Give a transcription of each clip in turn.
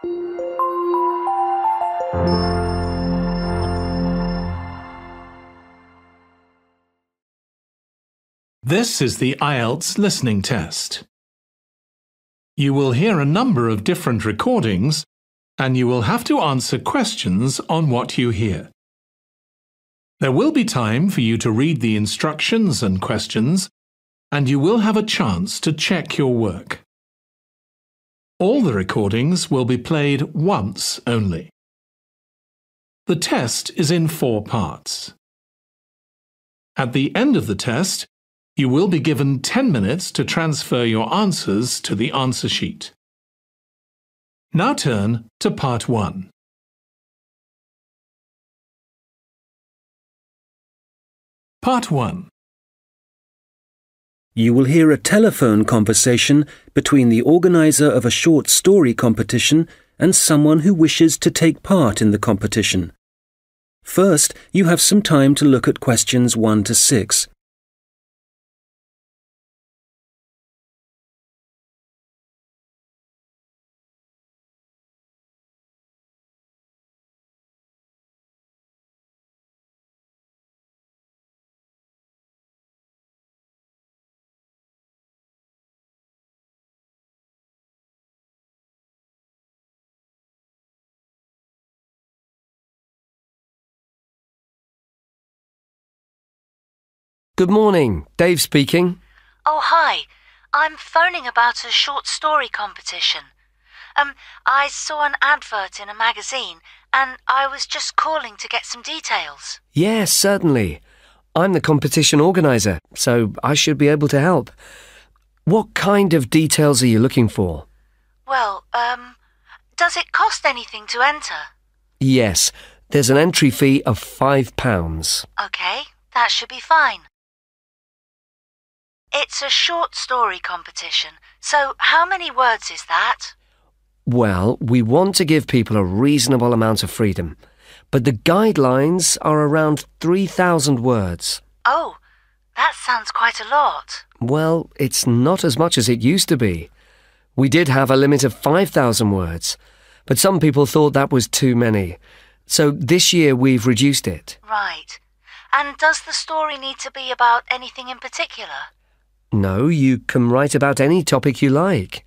This is the IELTS listening test. You will hear a number of different recordings, and you will have to answer questions on what you hear. There will be time for you to read the instructions and questions, and you will have a chance to check your work. All the recordings will be played once only. The test is in 4 parts. At the end of the test, you will be given 10 minutes to transfer your answers to the answer sheet. Now turn to Part 1. Part 1. You will hear a telephone conversation between the organizer of a short story competition and someone who wishes to take part in the competition. First, you have some time to look at questions 1 to 6. Good morning, Dave speaking. Oh, hi. I'm phoning about a short story competition. I saw an advert in a magazine and I was just calling to get some details. Yes, certainly. I'm the competition organizer, so I should be able to help. What kind of details are you looking for? Well, does it cost anything to enter? Yes, there's an entry fee of £5. Okay, that should be fine. It's a short story competition, so how many words is that? Well, we want to give people a reasonable amount of freedom, but the guidelines are around 3,000 words. Oh, that sounds quite a lot. Well, it's not as much as it used to be. We did have a limit of 5,000 words, but some people thought that was too many. So this year we've reduced it. Right. And does the story need to be about anything in particular? No, you can write about any topic you like.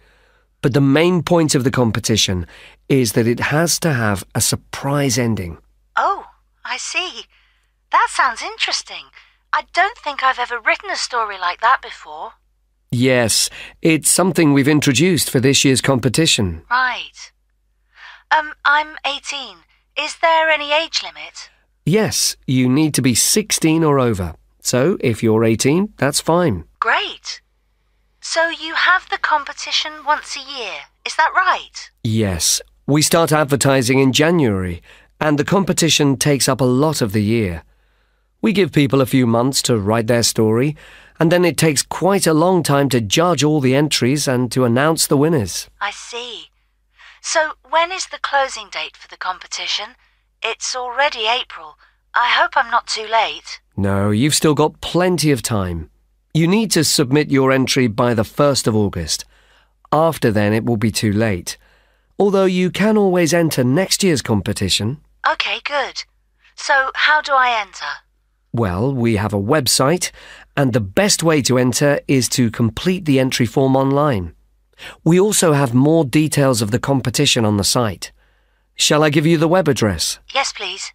But the main point of the competition is that it has to have a surprise ending. Oh, I see. That sounds interesting. I don't think I've ever written a story like that before. Yes, it's something we've introduced for this year's competition. Right. I'm 18. Is there any age limit? Yes, you need to be 16 or over. So if you're 18, that's fine. Great. So you have the competition once a year, is that right? Yes. We start advertising in January, and the competition takes up a lot of the year. We give people a few months to write their story, and then it takes quite a long time to judge all the entries and to announce the winners. I see. So when is the closing date for the competition? It's already April. I hope I'm not too late. No, you've still got plenty of time. You need to submit your entry by the 1st of August. After then, it will be too late. Although you can always enter next year's competition. OK, good. So how do I enter? Well, we have a website, and the best way to enter is to complete the entry form online. We also have more details of the competition on the site. Shall I give you the web address? Yes, please.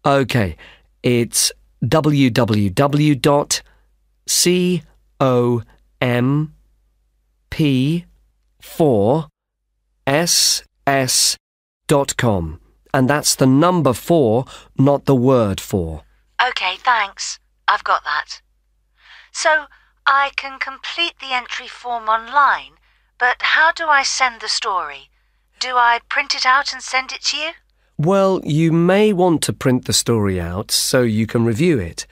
OK, it's www.comp4ss.com, and that's the number 4, not the word 4. OK, thanks. I've got that. So I can complete the entry form online, but how do I send the story? Do I print it out and send it to you? Well, you may want to print the story out so you can review it,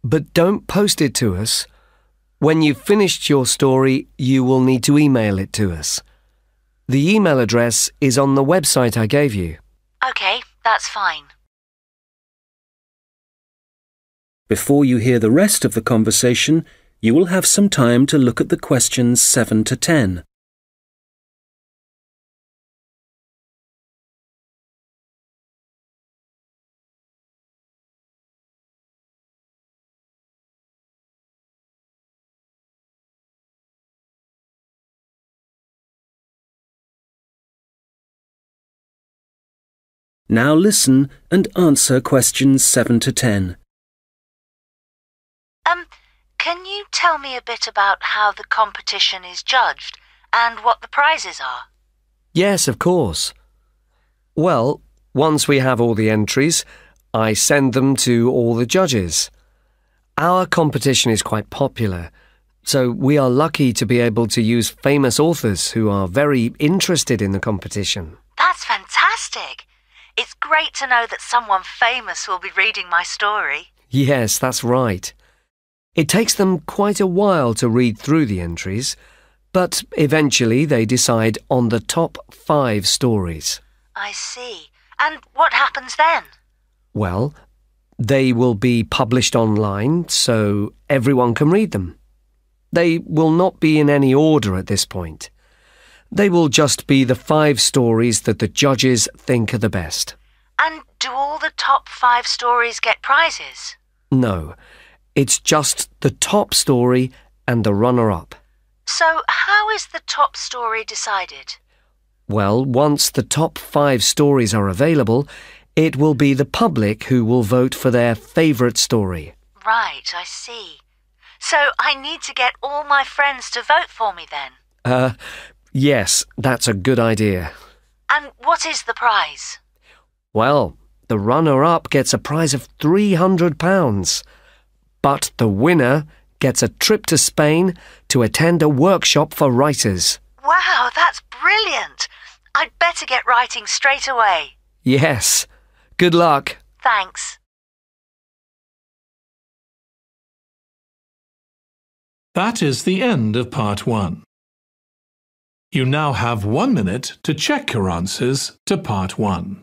but don't post it to us. When you've finished your story, you will need to email it to us. The email address is on the website I gave you. OK, that's fine. Before you hear the rest of the conversation, you will have some time to look at the questions 7 to 10. Now listen and answer questions 7 to 10. Can you tell me a bit about how the competition is judged and what the prizes are? Yes, of course. Well, once we have all the entries, I send them to all the judges. Our competition is quite popular, so we are lucky to be able to use famous authors who are very interested in the competition. That's fantastic! It's great to know that someone famous will be reading my story. Yes, that's right. It takes them quite a while to read through the entries, but eventually they decide on the top 5 stories. I see. And what happens then? Well, they will be published online so everyone can read them. They will not be in any order at this point. They will just be the 5 stories that the judges think are the best. And do all the top 5 stories get prizes? No, it's just the top story and the runner-up. So how is the top story decided? Well, once the top 5 stories are available, it will be the public who will vote for their favourite story. Right, I see. So I need to get all my friends to vote for me then? Yes, that's a good idea. And what is the prize? Well, the runner-up gets a prize of £300. But the winner gets a trip to Spain to attend a workshop for writers. Wow, that's brilliant! I'd better get writing straight away. Yes. Good luck. Thanks. That is the end of part 1. You now have 1 minute to check your answers to part 1.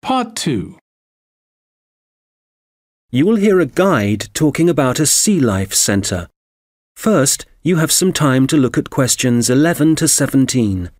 Part 2. You will hear a guide talking about a sea life centre. First, you have some time to look at questions 11 to 17.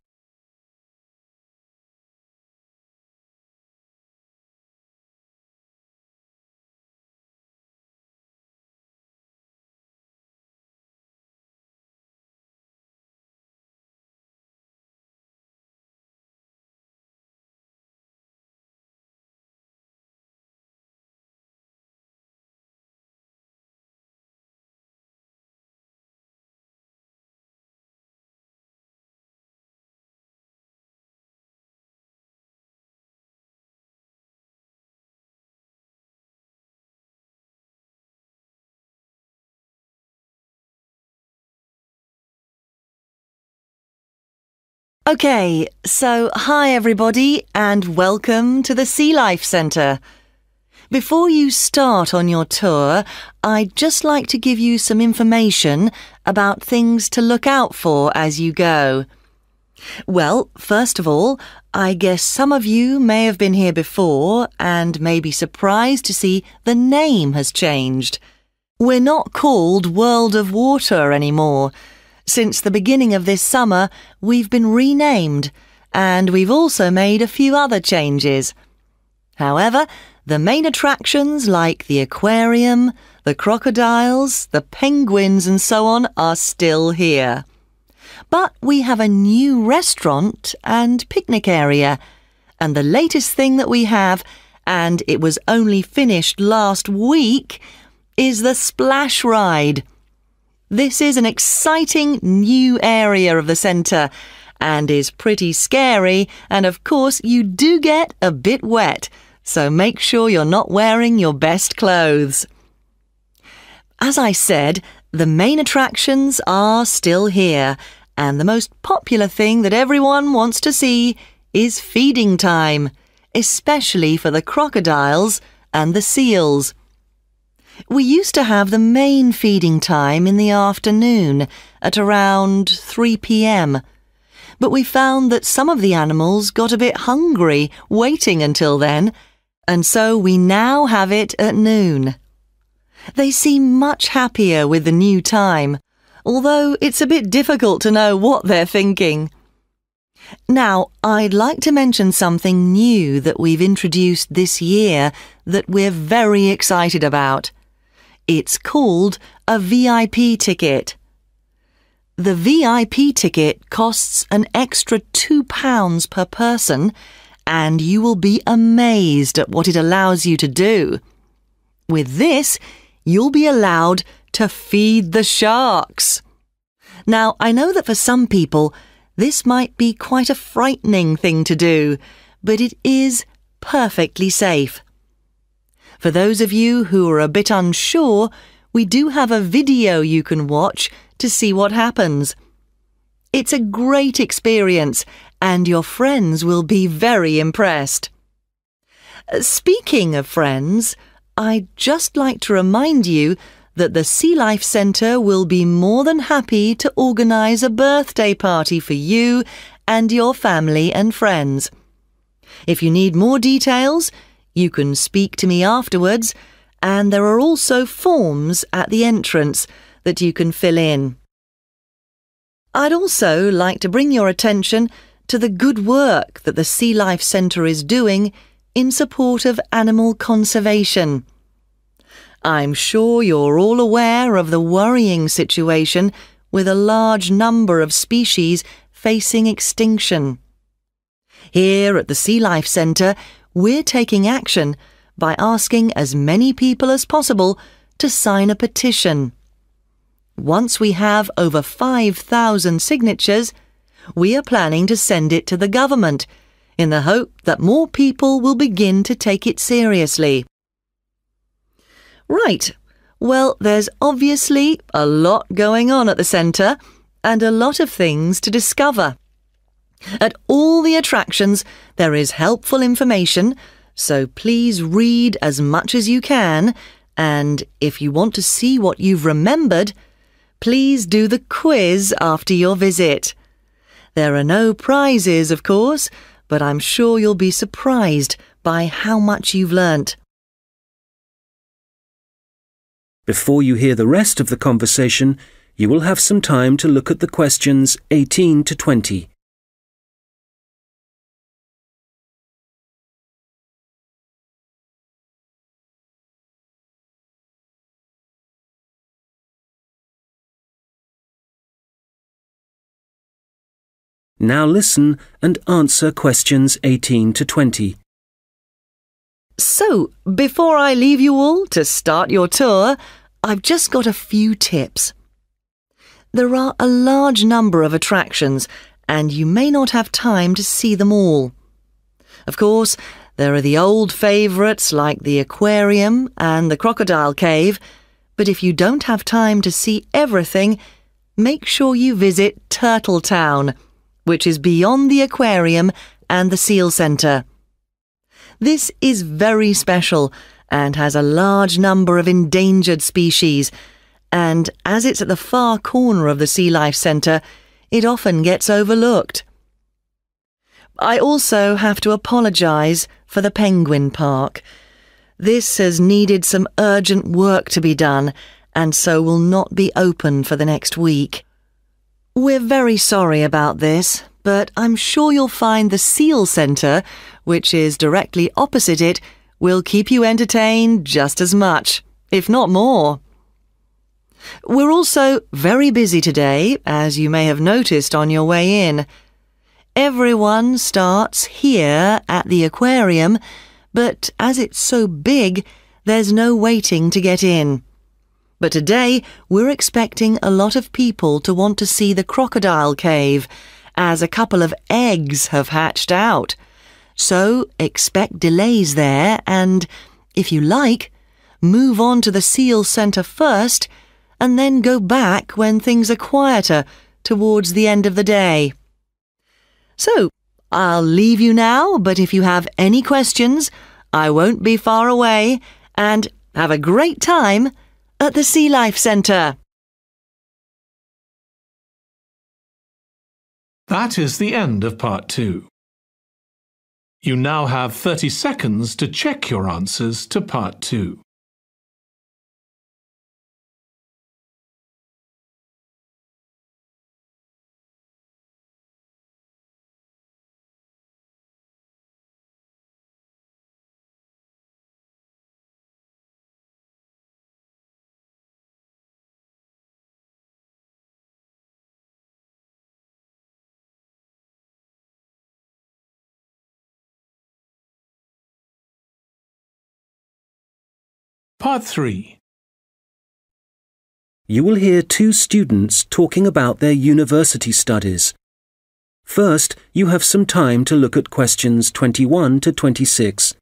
OK, so hi everybody and welcome to the Sea Life Centre. Before you start on your tour, I'd just like to give you some information about things to look out for as you go. Well, first of all, I guess some of you may have been here before and may be surprised to see the name has changed. We're not called World of Water anymore. Since the beginning of this summer, we've been renamed, and we've also made a few other changes. However, the main attractions like the aquarium, the crocodiles, the penguins and so on are still here. But we have a new restaurant and picnic area, and the latest thing that we have, and it was only finished last week, is the splash ride. This is an exciting new area of the centre and is pretty scary, and of course you do get a bit wet. so make sure you're not wearing your best clothes. As I said, the main attractions are still here, and the most popular thing that everyone wants to see is feeding time, especially for the crocodiles and the seals. We used to have the main feeding time in the afternoon at around 3 p.m., but we found that some of the animals got a bit hungry waiting until then, and so we now have it at noon. They seem much happier with the new time, although it's a bit difficult to know what they're thinking. Now, I'd like to mention something new that we've introduced this year that we're very excited about. It's called a VIP ticket. The VIP ticket costs an extra £2 per person, and you will be amazed at what it allows you to do. With this, you'll be allowed to feed the sharks. Now, I know that for some people, this might be quite a frightening thing to do, but it is perfectly safe. For those of you who are a bit unsure, we do have a video you can watch to see what happens. It's a great experience, and your friends will be very impressed. Speaking of friends, I'd just like to remind you that the Sea Life Centre will be more than happy to organise a birthday party for you and your family and friends. If you need more details, you can speak to me afterwards, and there are also forms at the entrance that you can fill in. I'd also like to bring your attention to the good work that the Sea Life Centre is doing in support of animal conservation. I'm sure you're all aware of the worrying situation with a large number of species facing extinction. Here at the Sea Life Centre, we're taking action by asking as many people as possible to sign a petition. Once we have over 5,000 signatures, we are planning to send it to the government in the hope that more people will begin to take it seriously. Right, well, there's obviously a lot going on at the centre and a lot of things to discover. At all the attractions, there is helpful information, so please read as much as you can, and if you want to see what you've remembered, please do the quiz after your visit. There are no prizes, of course, but I'm sure you'll be surprised by how much you've learnt. Before you hear the rest of the conversation, you will have some time to look at the questions 18 to 20. Now listen and answer questions 18 to 20. So, before I leave you all to start your tour, I've just got a few tips. There are a large number of attractions, and you may not have time to see them all. Of course, there are the old favourites like the aquarium and the crocodile cave, but if you don't have time to see everything, make sure you visit Turtle Town, which is beyond the aquarium and the seal centre. This is very special and has a large number of endangered species, and as it's at the far corner of the Sea Life Centre, it often gets overlooked. I also have to apologise for the Penguin Park. This has needed some urgent work to be done, and so will not be open for the next week. We're very sorry about this, but I'm sure you'll find the Seal Centre, which is directly opposite it, will keep you entertained just as much, if not more. We're also very busy today, as you may have noticed on your way in. Everyone starts here at the aquarium, but as it's so big, there's no waiting to get in. But today, we're expecting a lot of people to want to see the crocodile cave, as a couple of eggs have hatched out. So expect delays there and, if you like, move on to the SEAL Centre first and then go back when things are quieter towards the end of the day. So, I'll leave you now, but if you have any questions, I won't be far away, and have a great time at the Sea Life Centre. That is the end of Part 2. You now have 30 seconds to check your answers to Part 2. Part 3. You will hear two students talking about their university studies. First, you have some time to look at questions 21 to 26.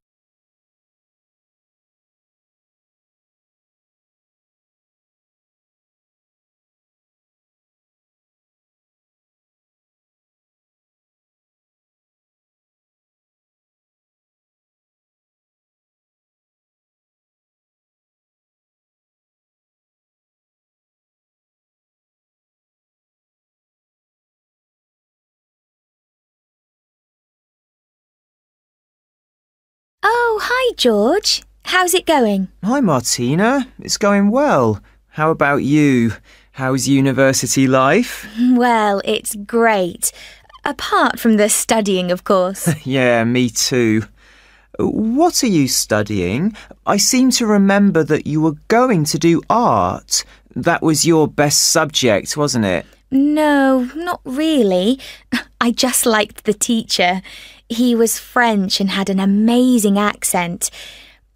Oh, hi, George. How's it going? Hi, Martina. It's going well. How about you? How's university life? Well, it's great. Apart from the studying, of course. Yeah, me too. What are you studying? I seem to remember that you were going to do art. That was your best subject, wasn't it? No, not really. I just liked the teacher. He was French and had an amazing accent.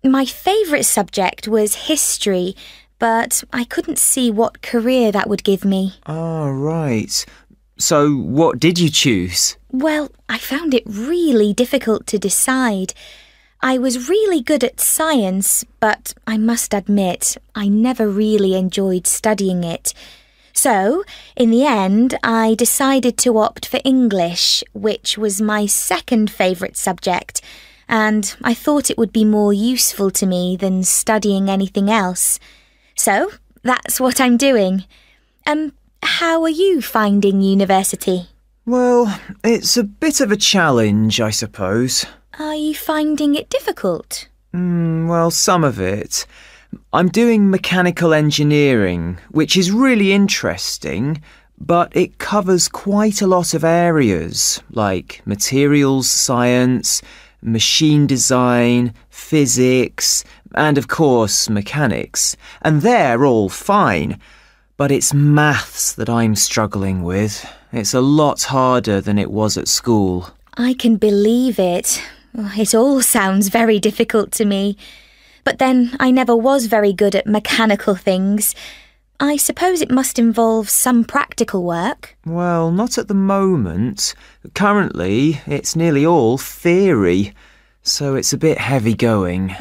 My favourite subject was history, but I couldn't see what career that would give me. Oh, right. So what did you choose? Well, I found it really difficult to decide. I was really good at science, but I must admit, I never really enjoyed studying it. So, in the end, I decided to opt for English, which was my second favourite subject, and I thought it would be more useful to me than studying anything else. So, that's what I'm doing. How are you finding university? Well, it's a bit of a challenge, I suppose. Are you finding it difficult? Well, some of it. I'm doing mechanical engineering, which is really interesting, but it covers quite a lot of areas, like materials science, machine design, physics, and of course mechanics. And they're all fine, but it's maths that I'm struggling with. It's a lot harder than it was at school. I can believe it. It all sounds very difficult to me. But then I never was very good at mechanical things. I suppose it must involve some practical work. Well, not at the moment. Currently, it's nearly all theory, so it's a bit heavy going.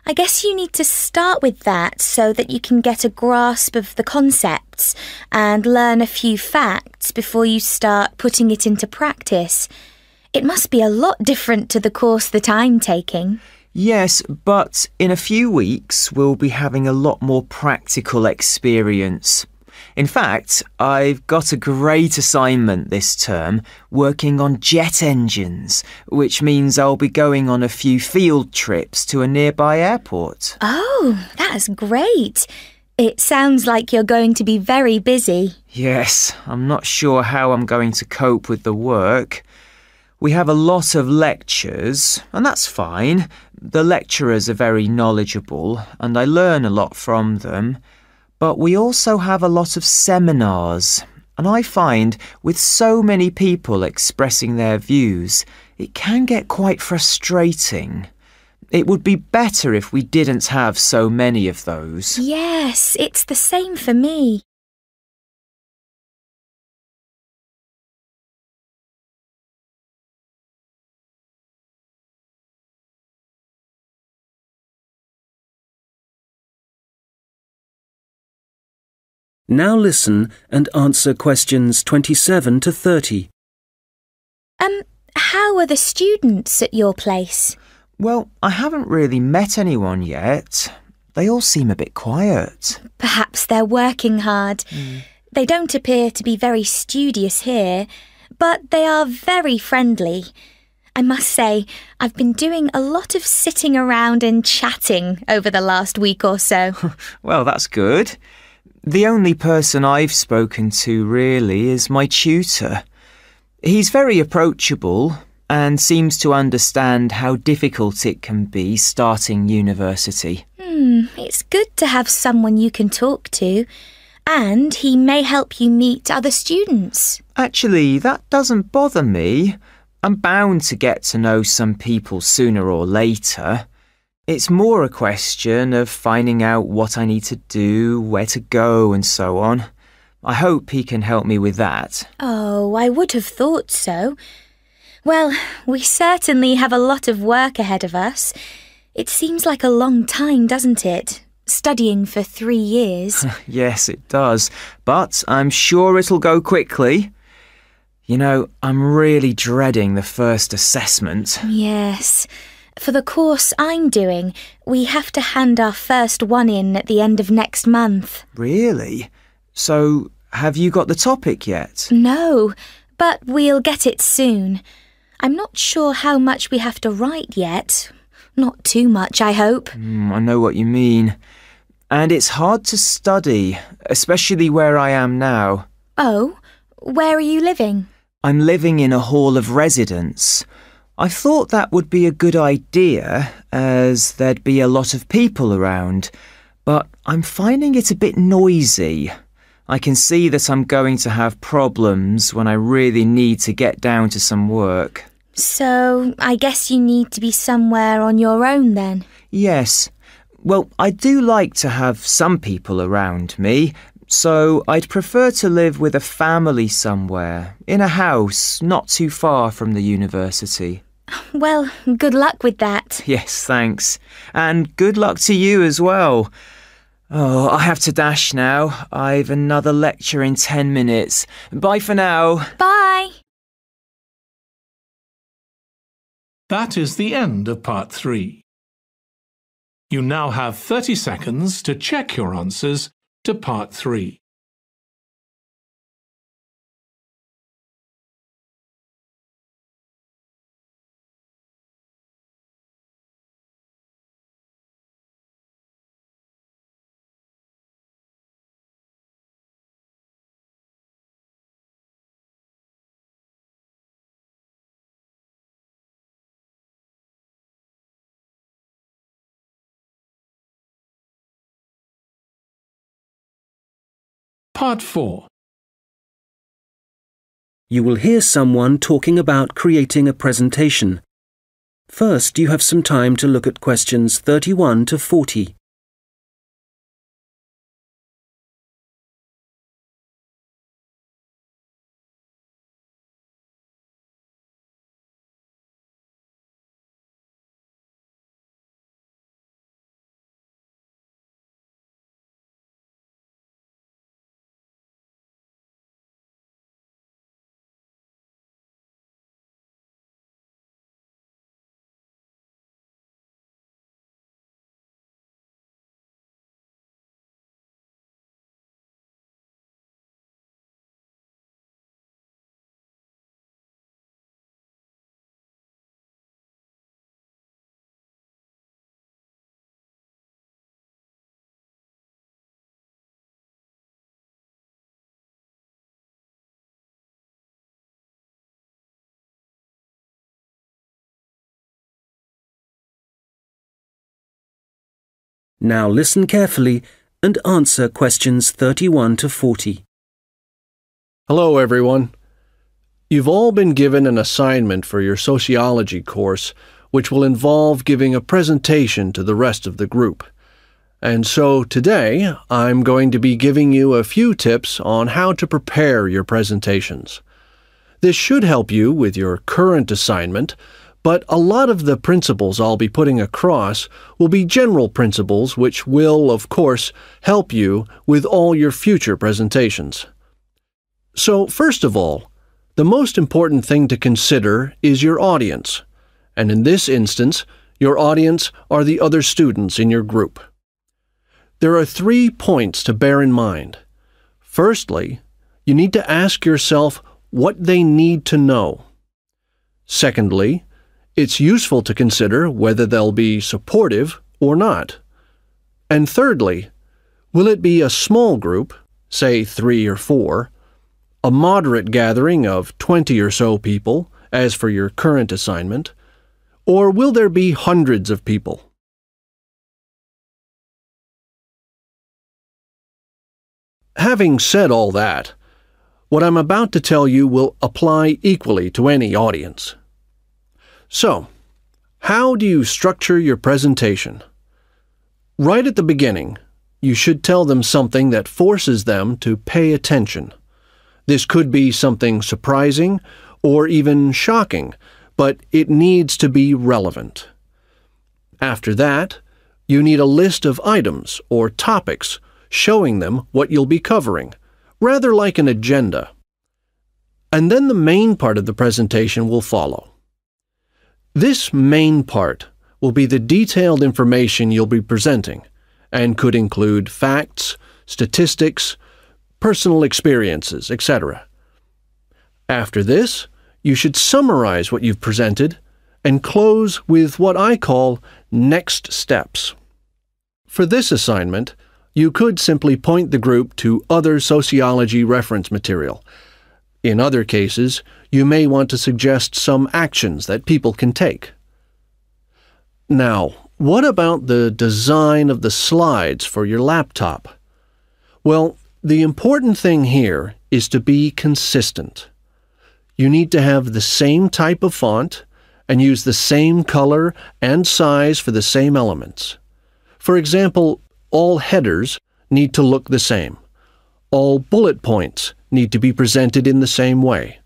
I guess you need to start with that so that you can get a grasp of the concepts and learn a few facts before you start putting it into practice. It must be a lot different to the course that I'm taking. Yes, but in a few weeks we'll be having a lot more practical experience. In fact, I've got a great assignment this term working on jet engines, which means I'll be going on a few field trips to a nearby airport. Oh, that's great. It sounds like you're going to be very busy. Yes, I'm not sure how I'm going to cope with the work. We have a lot of lectures, and that's fine. The lecturers are very knowledgeable, and I learn a lot from them. But we also have a lot of seminars, and I find with so many people expressing their views, it can get quite frustrating. It would be better if we didn't have so many of those. Yes, it's the same for me. Now listen and answer questions 27 to 30. How are the students at your place? Well, I haven't really met anyone yet. They all seem a bit quiet. Perhaps they're working hard. They don't appear to be very studious here, but they are very friendly. I must say, I've been doing a lot of sitting around and chatting over the last week or so. Well, that's good. The only person I've spoken to really is my tutor. He's very approachable and seems to understand how difficult it can be starting university. It's good to have someone you can talk to, and he may help you meet other students. Actually, that doesn't bother me. I'm bound to get to know some people sooner or later. It's more a question of finding out what I need to do, where to go, and so on. I hope he can help me with that. Oh, I would have thought so. Well, we certainly have a lot of work ahead of us. It seems like a long time, doesn't it? Studying for 3 years. Yes, it does. But I'm sure it'll go quickly. You know, I'm really dreading the first assessment. Yes. For the course I'm doing, we have to hand our first one in at the end of next month. Really? So, have you got the topic yet? No, but we'll get it soon. I'm not sure how much we have to write yet. Not too much, I hope. I know what you mean. And it's hard to study, especially where I am now. Oh, where are you living? I'm living in a hall of residence. I thought that would be a good idea, as there'd be a lot of people around, but I'm finding it a bit noisy. I can see that I'm going to have problems when I really need to get down to some work. So, I guess you need to be somewhere on your own then? Yes. Well, I do like to have some people around me, so I'd prefer to live with a family somewhere, in a house not too far from the university. Well, good luck with that. Yes, thanks. And good luck to you as well. Oh, I have to dash now. I've another lecture in 10 minutes. Bye for now. Bye. That is the end of part 3. You now have 30 seconds to check your answers to part 3. Part 4. You will hear someone talking about creating a presentation. First, you have some time to look at questions 31 to 40. Now listen carefully and answer questions 31 to 40. Hello, everyone. You've all been given an assignment for your sociology course, which will involve giving a presentation to the rest of the group. And so today, I'm going to be giving you a few tips on how to prepare your presentations. This should help you with your current assignment, but a lot of the principles I'll be putting across will be general principles which will, of course, help you with all your future presentations. So, first of all, the most important thing to consider is your audience, and in this instance, your audience are the other students in your group. There are 3 points to bear in mind. Firstly, you need to ask yourself what they need to know. Secondly, it's useful to consider whether they'll be supportive or not. And thirdly, will it be a small group, say 3 or 4, a moderate gathering of 20 or so people, as for your current assignment, or will there be hundreds of people? Having said all that, what I'm about to tell you will apply equally to any audience. So, how do you structure your presentation? Right at the beginning, you should tell them something that forces them to pay attention. This could be something surprising or even shocking, but it needs to be relevant. After that, you need a list of items or topics showing them what you'll be covering, rather like an agenda. And then the main part of the presentation will follow. This main part will be the detailed information you'll be presenting, and could include facts, statistics, personal experiences, etc. After this, you should summarize what you've presented and close with what I call next steps. For this assignment, you could simply point the group to other sociology reference material. In other cases, you may want to suggest some actions that people can take. Now, what about the design of the slides for your laptop? Well, the important thing here is to be consistent. You need to have the same type of font and use the same color and size for the same elements. For example, all headers need to look the same. All bullet points need to be presented in the same way.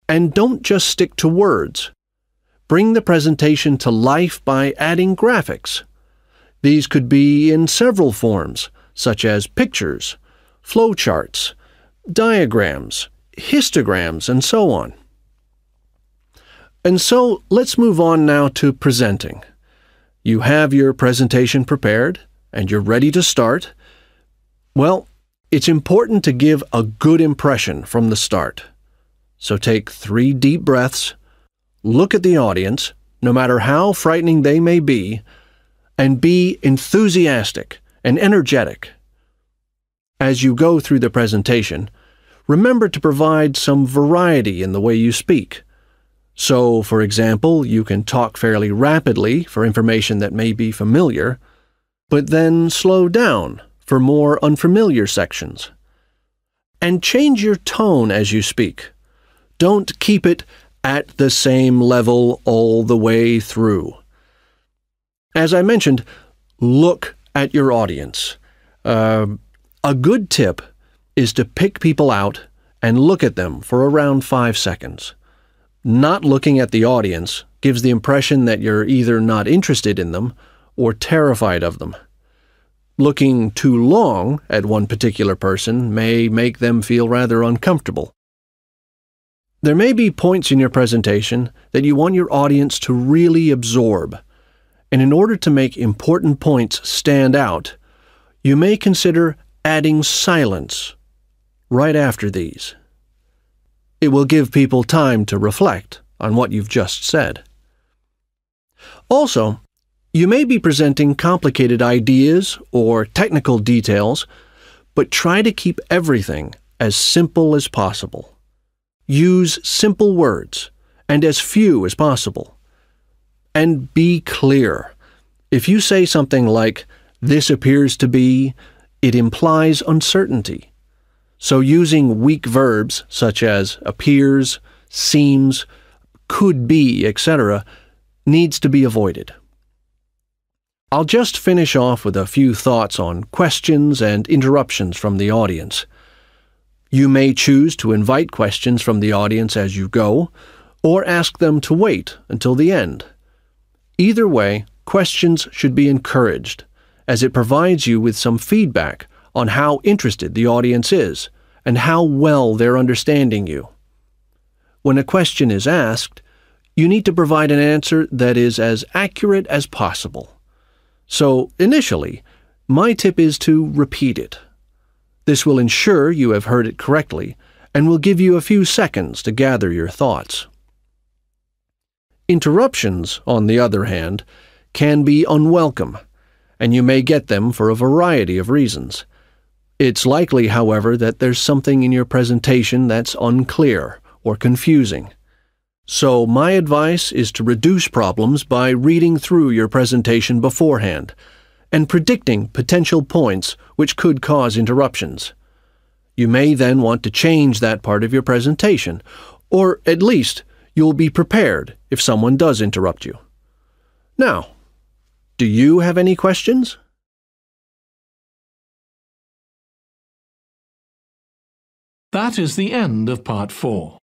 And don't just stick to words. Bring the presentation to life by adding graphics. These could be in several forms, such as pictures, flowcharts, diagrams, histograms, and so on. And so let's move on now to presenting. You have your presentation prepared, and you're ready to start. Well, it's important to give a good impression from the start. So take 3 deep breaths, look at the audience, no matter how frightening they may be, and be enthusiastic and energetic. As you go through the presentation, remember to provide some variety in the way you speak. So, for example, you can talk fairly rapidly for information that may be familiar, but then slow down for more unfamiliar sections. And change your tone as you speak. Don't keep it at the same level all the way through. As I mentioned, look at your audience. A good tip is to pick people out and look at them for around 5 seconds. Not looking at the audience gives the impression that you're either not interested in them or terrified of them. Looking too long at one particular person may make them feel rather uncomfortable. There may be points in your presentation that you want your audience to really absorb, and in order to make important points stand out, you may consider adding silence right after these. It will give people time to reflect on what you've just said. Also, you may be presenting complicated ideas or technical details, but try to keep everything as simple as possible. Use simple words and as few as possible. And be clear. If you say something like, "This appears to be," it implies uncertainty. So using weak verbs such as appears, seems, could be, etc., needs to be avoided. I'll just finish off with a few thoughts on questions and interruptions from the audience. You may choose to invite questions from the audience as you go, or ask them to wait until the end. Either way, questions should be encouraged, as it provides you with some feedback on how interested the audience is and how well they're understanding you. When a question is asked, you need to provide an answer that is as accurate as possible. So, initially, my tip is to repeat it. This will ensure you have heard it correctly and will give you a few seconds to gather your thoughts. Interruptions, on the other hand, can be unwelcome, and you may get them for a variety of reasons. It's likely, however, that there's something in your presentation that's unclear or confusing. So my advice is to reduce problems by reading through your presentation beforehand and predicting potential points which could cause interruptions. You may then want to change that part of your presentation, or at least you'll be prepared if someone does interrupt you. Now, do you have any questions? That is the end of Part 4.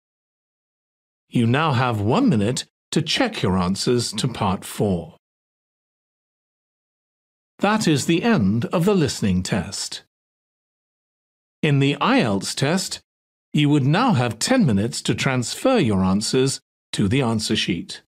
You now have 1 minute to check your answers to Part 4. That is the end of the listening test. In the IELTS test, you would now have 10 minutes to transfer your answers to the answer sheet.